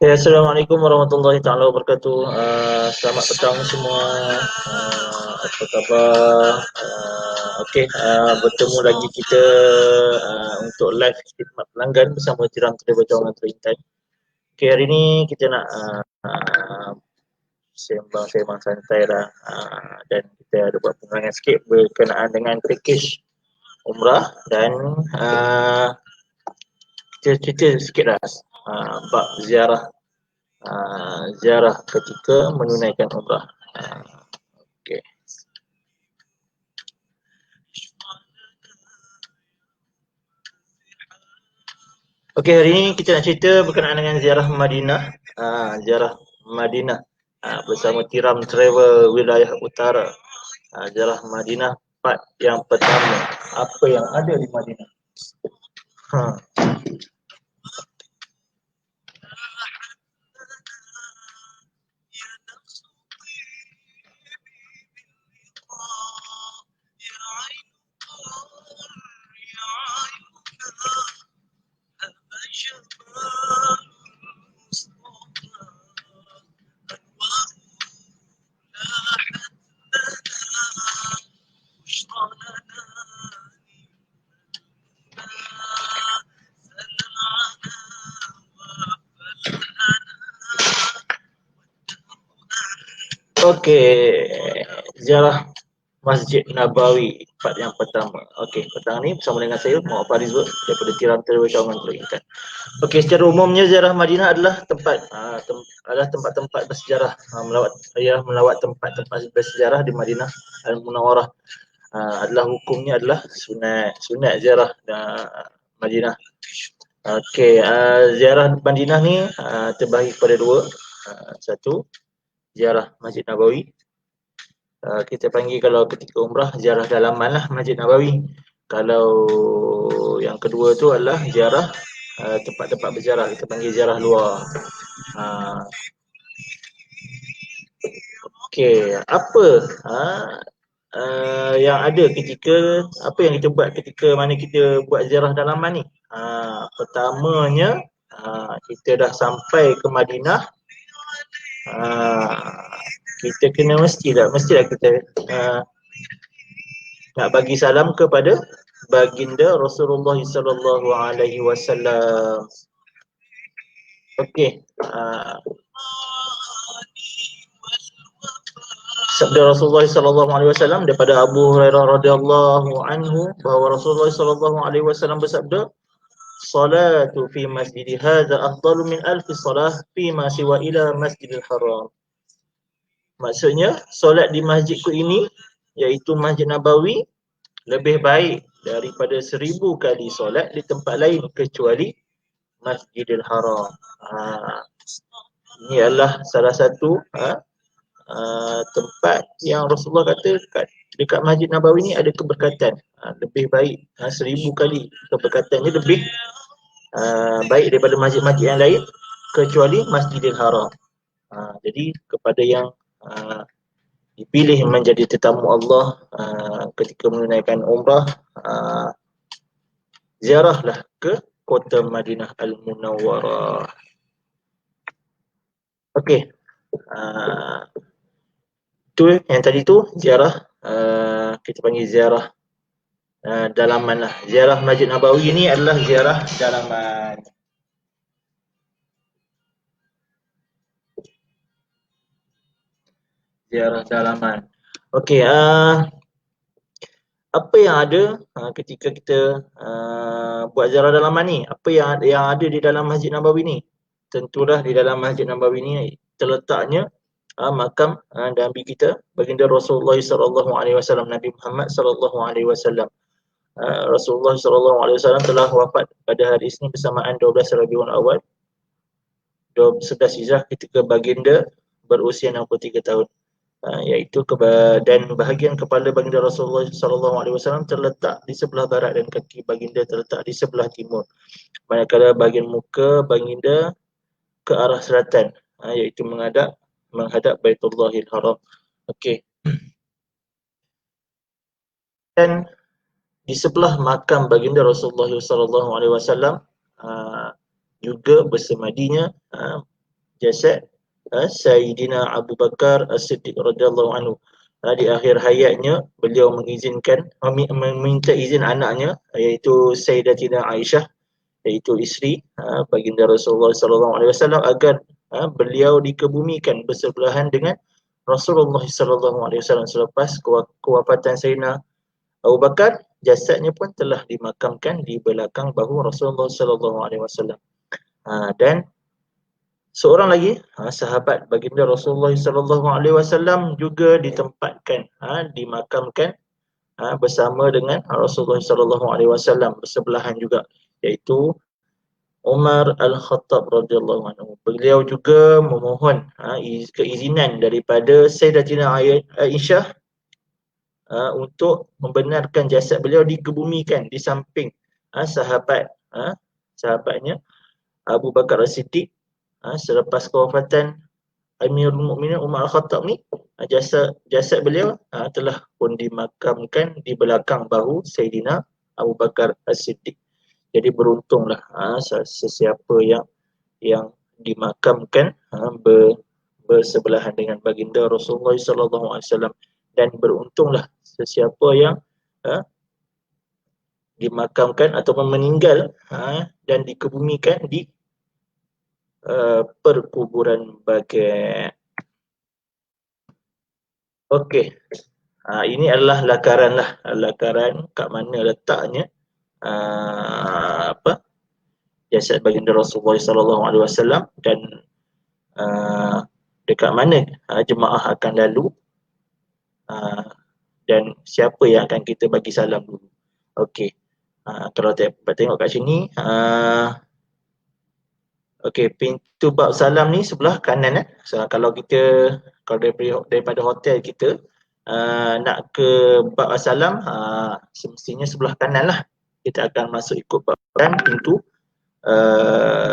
Ya, Assalamualaikum warahmatullahi taala wabarakatuh. Selamat petang semua. Apa khabar? Bertemu lagi kita untuk live khidmat pelanggan bersama Tiram Travel Cawangan Terintan. Okey, hari ini kita nak sembang-sembang santai lah, dan kita ada buat penerangan sikit berkenaan dengan package umrah dan kita cerita sikit lah bab ziarah ketika menunaikan umrah. Okey. Okey, hari ini kita nak cerita berkenaan dengan ziarah Madinah. Ziarah Madinah bersama Tiram Travel Wilayah Utara. Ziarah Madinah part yang pertama. Apa yang ada di Madinah? Ha. Okey, ziarah Masjid Nabawi part yang pertama. Okey, petang ni bersama dengan saya Muhammad Farizul daripada Tiram Travel Cawangan Terintan. Okey, secara umumnya ziarah Madinah adalah tempat-tempat bersejarah, melawat tempat-tempat bersejarah di Madinah Al-Munawwarah. Adalah hukumnya adalah sunat ziarah Madinah. Okey, ziarah Madinah ni terbahagi kepada dua. Satu, ziarah Masjid Nabawi. Kita panggil kalau ketika umrah ziarah dalaman lah Masjid Nabawi. Kalau yang kedua tu adalah ziarah tempat-tempat berziarah, kita panggil ziarah luar. Okey, apa yang ada ketika, apa yang kita buat ketika mana kita buat ziarah dalaman ni? Pertamanya kita dah sampai ke Madinah, kita kena mestilah kita nak bagi salam kepada baginda Rasulullah sallallahu alaihi wasallam. Okey, sabda Rasulullah sallallahu alaihi wasallam daripada Abu Hurairah radhiyallahu anhu bahawa Rasulullah sallallahu alaihi wasallam bersabda, "Salatu fi masjidi hadza afdalu min alfi salah fi ma siwa ila Masjidil Haram." Maksudnya, solat di masjidku ini, iaitu Masjid Nabawi, lebih baik daripada 1000 kali solat di tempat lain kecuali Masjidil Haram. Ini adalah salah satu tempat yang Rasulullah kata dekat Masjid Nabawi ni ada keberkatan. Lebih baik 1000 kali keberkatannya lebih baik daripada masjid-masjid yang lain kecuali Masjidil Haram. Jadi kepada yang dipilih menjadi tetamu Allah ketika menunaikan umrah, ziarahlah ke kota Madinah Al-Munawwarah. Okey, tu yang tadi tu ziarah, kita panggil ziarah dalaman lah. Ziarah Masjid Nabawi ni adalah ziarah dalaman. Ziarah dalaman. Okey, apa yang ada ketika kita buat ziarah dalaman ni? Apa yang ada di dalam Masjid Nabawi ni? Tentulah di dalam Masjid Nabawi ni terletaknya makam Nabi kita, baginda Rasulullah sallallahu alaihi wasallam, Nabi Muhammad sallallahu alaihi wasallam. Rasulullah sallallahu alaihi wasallam telah wafat pada hari Isnin bersamaan 12 Rabiul Awal 11 Hijrah ketika baginda berusia 63 tahun. Iaitu dan bahagian kepala baginda Rasulullah sallallahu alaihi wasallam terletak di sebelah barat dan kaki baginda terletak di sebelah timur. Manakala bahagian muka baginda ke arah selatan, iaitu menghadap Baitullahil Haram. Okey. Dan di sebelah makam baginda Rasulullah sallallahu alaihi wasallam, juga bersemadinya jasad Sayyidina Abu Bakar As-Siddiq radhiyallahu anhu. Di akhir hayatnya beliau mengizinkan meminta izin anaknya iaitu Sayyidatina Aisyah, iaitu isteri baginda Rasulullah sallallahu alaihi wasallam, agar beliau dikebumikan bersebelahan dengan Rasulullah sallallahu alaihi wasallam. Selepas kewafatan Sayyidina Abu Bakar, jasadnya pun telah dimakamkan di belakang bahu Rasulullah sallallahu alaihi wasallam. Dan seorang lagi sahabat baginda Rasulullah sallallahu alaihi wasallam juga ditempatkan dimakamkan bersama dengan Rasulullah sallallahu alaihi wasallam bersebelahan juga, iaitu Umar Al-Khattab radhiyallahu anhu. Beliau juga memohon keizinan daripada Sayyidatina Aisyah untuk membenarkan jasad beliau dikebumikan di samping sahabatnya Abu Bakar As-Siddiq. Selepas kewafatan Amirul Mukminin Umar Al-Khattab ni, jasad beliau telah pun dimakamkan di belakang bahu Sayyidina Abu Bakar As-Siddiq. Jadi beruntunglah sesiapa yang dimakamkan bersebelahan dengan baginda Rasulullah sallallahu alaihi wasallam, dan beruntunglah sesiapa yang dimakamkan ataupun meninggal dan dikebumikan di perkuburan Baqi'. Okey. Ini adalah lakaran kat mana letaknya jasad baginda Rasulullah sallallahu alaihi wasallam, dan dekat mana jemaah akan lalu, dan siapa yang akan kita bagi salam dulu. Okey. Kalau tengok kat sini, okey, pintu bab salam ni sebelah kanan. So, kalau daripada hotel kita nak ke bab salam, semestinya sebelah kanan lah. Kita akan masuk ikut bab kanan, pintu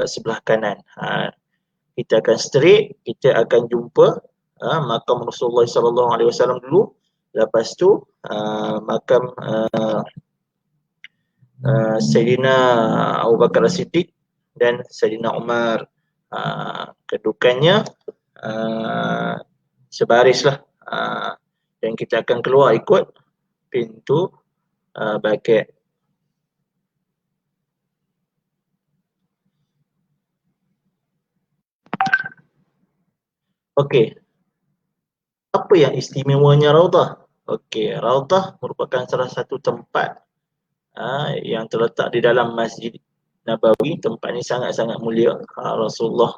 sebelah kanan. Kita akan straight, kita akan jumpa makam Rasulullah sallallahu alaihi wasallam dulu. Lepas tu makam Sayyidina Abu Bakar As-Siddiq dan Sayyidina Umar. Kedudukannya sebaris lah, dan kita akan keluar ikut pintu Baqi'. Okey, apa yang istimewanya Raudhah? Okey, Raudhah merupakan salah satu tempat yang terletak di dalam Masjid Nabawi. Tempat ni sangat-sangat mulia. Rasulullah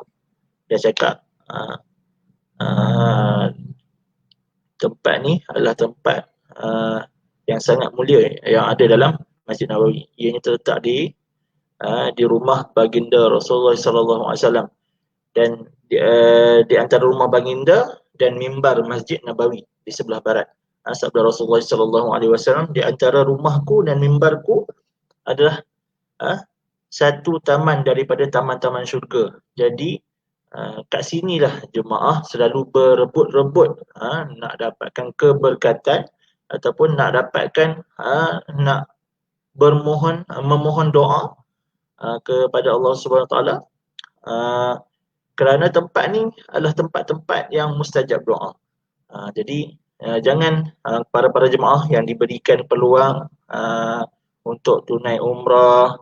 dia cakap tempat ni adalah tempat yang sangat mulia yang ada dalam Masjid Nabawi. Ianya terletak di rumah baginda Rasulullah sallallahu alaihi wasallam, dan di antara rumah baginda dan mimbar Masjid Nabawi di sebelah barat. Sabda Rasulullah sallallahu alaihi wasallam, di antara rumahku dan mimbarku adalah satu taman daripada taman-taman syurga. Jadi kat sinilah jemaah selalu berebut-rebut nak dapatkan keberkatan ataupun nak dapatkan nak memohon doa kepada Allah Subhanahu Wa Taala, kerana tempat ni adalah tempat-tempat yang mustajab doa. Jadi jangan para jemaah yang diberikan peluang untuk tunai umrah,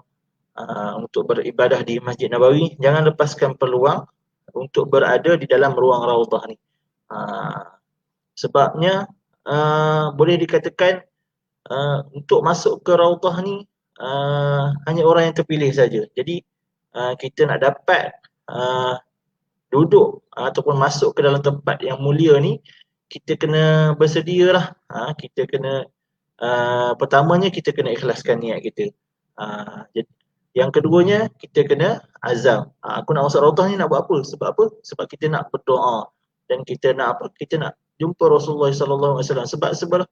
untuk beribadah di Masjid Nabawi, jangan lepaskan peluang untuk berada di dalam ruang Raudhah ni. Sebabnya boleh dikatakan untuk masuk ke Raudhah ni hanya orang yang terpilih saja. Jadi kita nak dapat duduk ataupun masuk ke dalam tempat yang mulia ni, kita kena bersedialah. Kita kena pertamanya kita kena ikhlaskan niat kita. Yang keduanya kita kena azam. Aku nak masuk Raudhah ni nak buat apa? Sebab apa? Sebab kita nak berdoa dan kita nak apa? Kita nak jumpa Rasulullah sallallahu alaihi wasallam. Sebab sebelah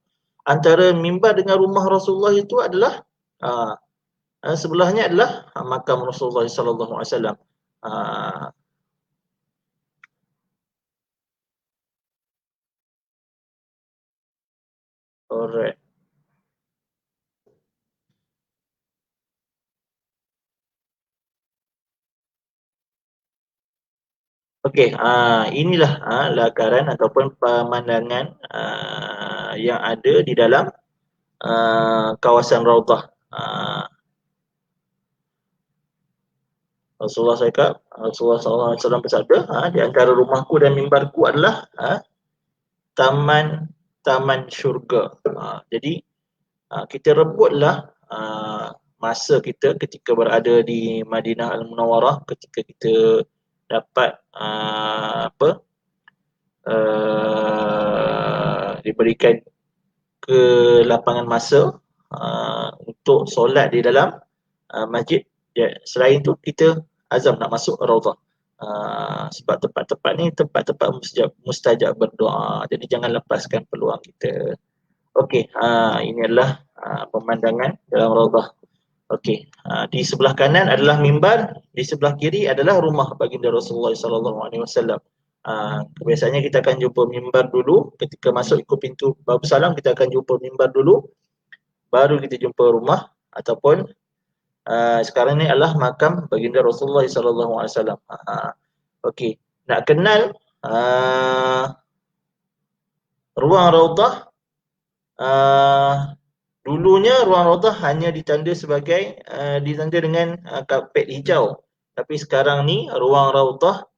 antara mimbar dengan rumah Rasulullah itu adalah sebelahnya adalah makam Rasulullah sallallahu alaihi wasallam. Alright. Okey, inilah lakaran ataupun pemandangan yang ada di dalam kawasan Raudhah. Rasulullah SAW bersabda, di antara rumahku dan mimbarku adalah taman taman syurga. Jadi kita rebutlah masa kita ketika berada di Madinah Al-Munawwarah, ketika kita dapat diberikan kelapangan masa untuk solat di dalam masjid. Selain itu kita azam nak masuk Raudhah. Sebab tempat-tempat ni tempat-tempat mustajab berdoa. Jadi jangan lepaskan peluang kita. Okey, ini adalah pemandangan dalam Raudhah. Okey, di sebelah kanan adalah mimbar, di sebelah kiri adalah rumah baginda Rasulullah sallallahu alaihi wasallam. Biasanya kita akan jumpa mimbar dulu ketika masuk ikut pintu bab salam, kita akan jumpa mimbar dulu, baru kita jumpa rumah, ataupun sekarang ni adalah makam baginda Rasulullah sallallahu alaihi wasallam. Okey, nak kenal ruang Raudhah, dulunya ruang Raudhah hanya ditanda sebagai ditanda dengan kapet hijau. Tapi sekarang ni ruang Raudhah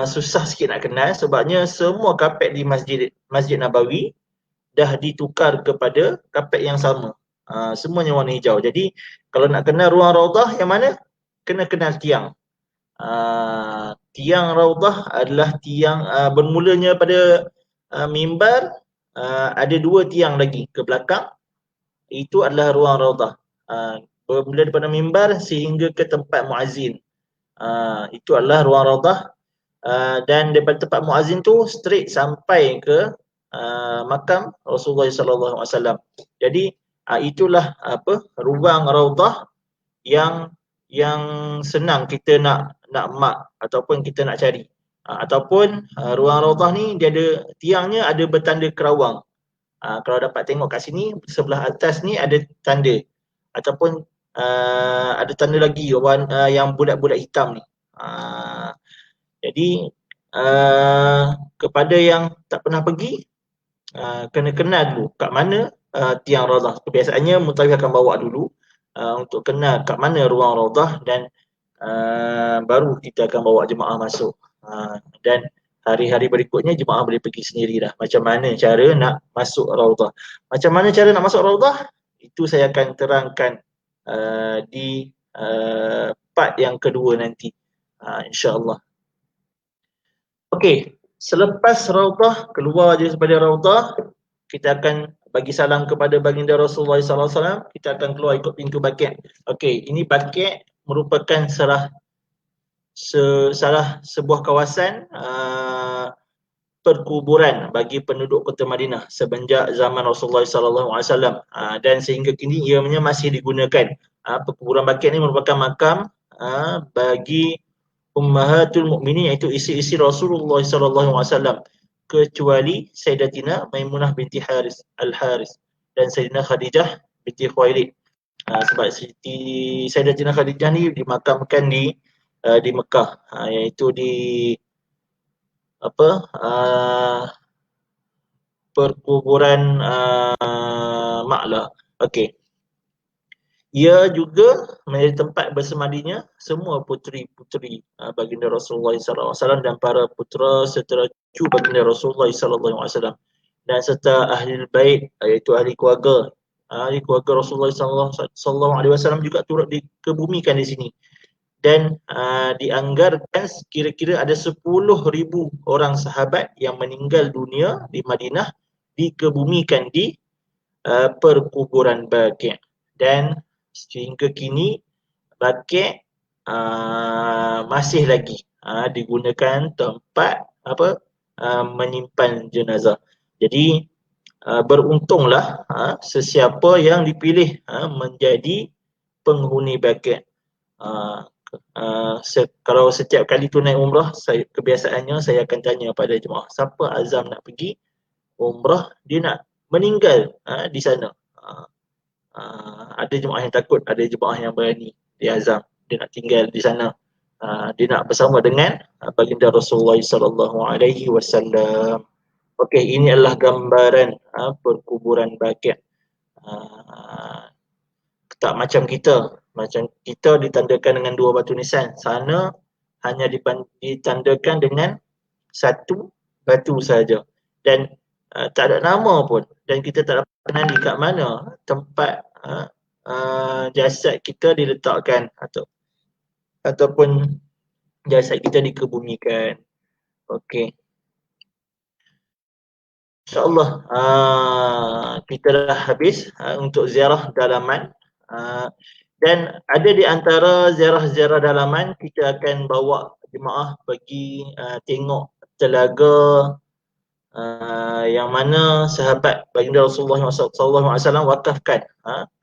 susah sikit nak kenal sebabnya semua kapet di Masjid Nabawi dah ditukar kepada kapet yang sama. Semuanya warna hijau. Jadi kalau nak kenal ruang Raudhah yang mana? Kena kenal tiang. Tiang Raudhah adalah tiang bermulanya pada mimbar, ada dua tiang lagi ke belakang. Itu adalah ruang Raudhah. Bermula daripada mimbar sehingga ke tempat muazzin. Itu adalah ruang Raudhah. Dan daripada tempat muazzin tu straight sampai ke makam Rasulullah sallallahu alaihi wasallam. Jadi itulah ruang Raudhah yang senang kita nak mark ataupun kita nak cari. Ataupun ruang Raudhah ni dia ada tiangnya ada bertanda kerawang. Kalau dapat tengok kat sini sebelah atas ni ada tanda, ataupun ada tanda lagi yang bulat-bulat hitam ni. Jadi kepada yang tak pernah pergi, kena kenal dulu kat mana tiang Raudhah. Kebiasaannya Mutawif akan bawa dulu untuk kenal kat mana ruang Raudhah, dan baru kita akan bawa jemaah masuk. Dan hari-hari berikutnya jemaah boleh pergi sendiri dah macam mana cara nak masuk Raudhah. Macam mana cara nak masuk Raudhah? Itu saya akan terangkan di part yang kedua nanti, insya-Allah. Okey, selepas Raudhah, keluar je daripada Raudhah, kita akan bagi salam kepada baginda Rasulullah sallallahu alaihi wasallam. Kita akan keluar ikut pintu Baqi'. Okey, ini Baqi' merupakan salah sebuah kawasan perkuburan bagi penduduk kota Madinah semenjak zaman Rasulullah sallallahu alaihi wasallam, dan sehingga kini ianya masih digunakan. Perkuburan Baqi' ini merupakan makam bagi ummahatul mukminin, iaitu isteri-isteri Rasulullah sallallahu alaihi wasallam, kecuali Sayyidatina Maimunah binti Haris Al-Haris dan Sayyidatina Khadijah binti Khuwailid. Sebab Sayyidatina Khadijah ni dimakamkan di Mekah, iaitu di perkuburan Ma'la. Okey. Ia juga menjadi tempat bersemadinya semua puteri-puteri baginda Rasulullah SAW dan para putera serta cucu baginda Rasulullah SAW, dan serta ahli bait, iaitu ahli keluarga Rasulullah SAW juga turut dikebumikan di sini. Dan dianggarkan kira-kira ada 10,000 orang sahabat yang meninggal dunia di Madinah dikebumikan di perkuburan Baqi'. Dan sehingga kini Baqi' masih lagi digunakan tempat menyimpan jenazah. Jadi beruntunglah sesiapa yang dipilih menjadi penghuni Baqi'. Kalau setiap kali tunai umrah, kebiasaannya saya akan tanya pada jemaah, siapa azam nak pergi umrah, dia nak meninggal di sana. Ada jemaah yang takut, ada jemaah yang berani, dia azam dia nak tinggal di sana dia nak bersama dengan baginda Rasulullah sallallahu alaihi wasallam. Okey, ini adalah gambaran perkuburan Baqi'. Tak macam kita. Macam kita ditandakan dengan dua batu nisan. Sana hanya ditandakan dengan satu batu saja. Dan tak ada nama pun. Dan kita tak dapat kenali kat mana tempat jasad kita diletakkan ataupun jasad kita dikebumikan. Okey. InsyaAllah kita dah habis untuk ziarah dalaman. Dan ada di antara ziarah-ziarah dalaman, kita akan bawa jemaah pergi tengok telaga yang mana sahabat baginda Rasulullah SAW wakafkan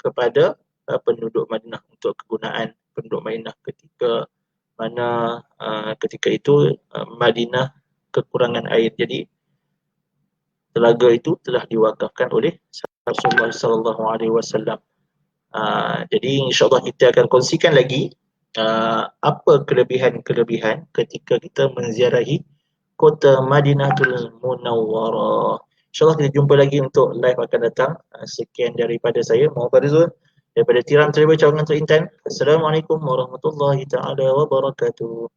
kepada penduduk Madinah untuk kegunaan penduduk Madinah ketika mana ketika itu Madinah kekurangan air. Jadi telaga itu telah diwakafkan oleh Rasulullah SAW. Jadi insyaAllah kita akan kongsikan lagi apa kelebihan-kelebihan ketika kita menziarahi kota Madinatul Munawwarah. InsyaAllah kita jumpa lagi untuk live akan datang. Sekian daripada saya, Muhammad Rizwan, daripada Tiram Travel Cawangan Terintan. Assalamualaikum warahmatullahi taala wabarakatuh.